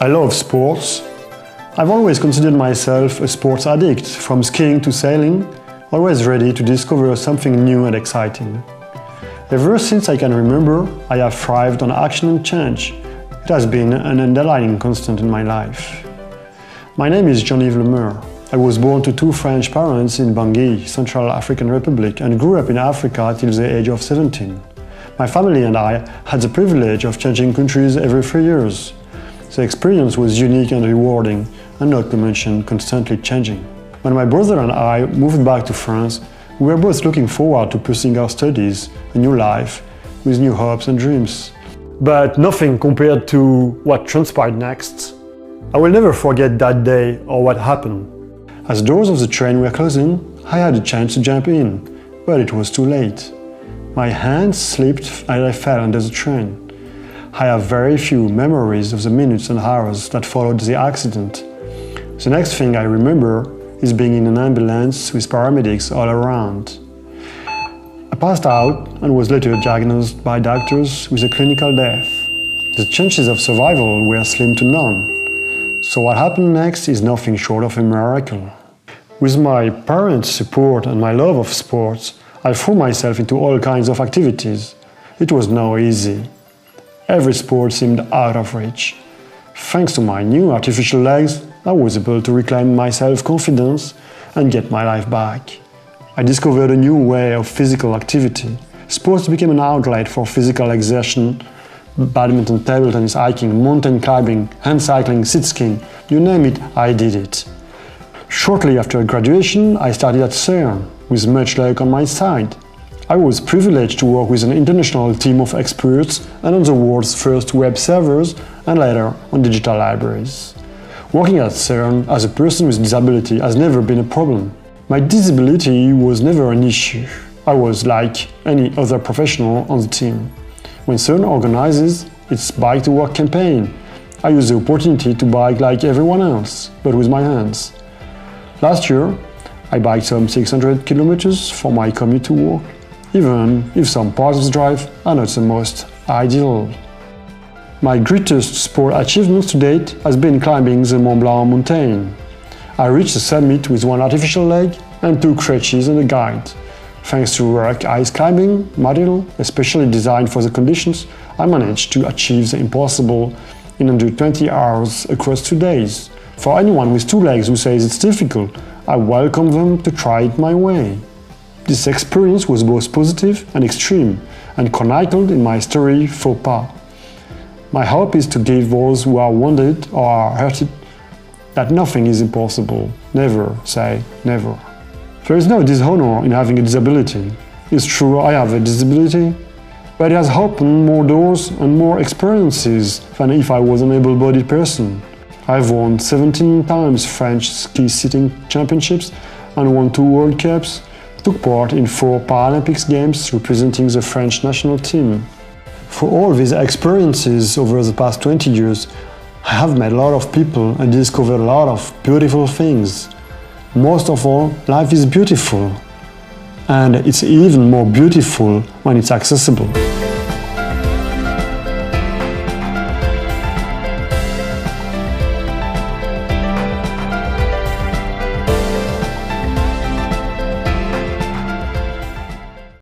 I love sports. I've always considered myself a sports addict, from skiing to sailing, always ready to discover something new and exciting. Ever since I can remember, I have thrived on action and change. It has been an underlying constant in my life. My name is Jean-Yves Lemeur. I was born to two French parents in Bangui, Central African Republic, and grew up in Africa till the age of 17. My family and I had the privilege of changing countries every 3 years. The experience was unique and rewarding, and not to mention constantly changing. When my brother and I moved back to France, we were both looking forward to pursuing our studies, a new life, with new hopes and dreams. But nothing compared to what transpired next. I will never forget that day or what happened. As doors of the train were closing, I had a chance to jump in, but it was too late. My hands slipped and I fell under the train. I have very few memories of the minutes and hours that followed the accident. The next thing I remember is being in an ambulance with paramedics all around. I passed out and was later diagnosed by doctors with a clinical death. The chances of survival were slim to none. So what happened next is nothing short of a miracle. With my parents' support and my love of sports, I threw myself into all kinds of activities. It was not easy. Every sport seemed out of reach. Thanks to my new artificial legs, I was able to reclaim my self-confidence and get my life back. I discovered a new way of physical activity. Sports became an outlet for physical exertion. Badminton, table tennis, hiking, mountain climbing, hand cycling, sit skiing, you name it, I did it. Shortly after graduation, I started at CERN, with much luck on my side. I was privileged to work with an international team of experts and on the world's first web servers and later on digital libraries. Working at CERN as a person with disability has never been a problem. My disability was never an issue. I was like any other professional on the team. When CERN organizes its Bike to Work campaign, I use the opportunity to bike like everyone else, but with my hands. Last year, I biked some 600 kilometers for my commute to work, even if some parts of the drive are not the most ideal. My greatest sport achievement to date has been climbing the Mont Blanc mountain. I reached the summit with one artificial leg and 2 crutches and a guide. Thanks to rock ice climbing model, especially designed for the conditions, I managed to achieve the impossible in under 20 hours across 2 days. For anyone with 2 legs who says it's difficult, I welcome them to try it my way. This experience was both positive and extreme, and chronicled in my story Faux Pas. My hope is to give those who are wounded or are hurted that nothing is impossible. Never say never. There is no dishonor in having a disability. It's true I have a disability, but it has opened more doors and more experiences than if I was an able-bodied person. I've won 17 times French ski sitting championships and won 2 World Cups, took part in 4 Paralympic games representing the French national team. For all these experiences over the past 20 years, I have met a lot of people and discovered a lot of beautiful things. Most of all, life is beautiful. And it's even more beautiful when it's accessible.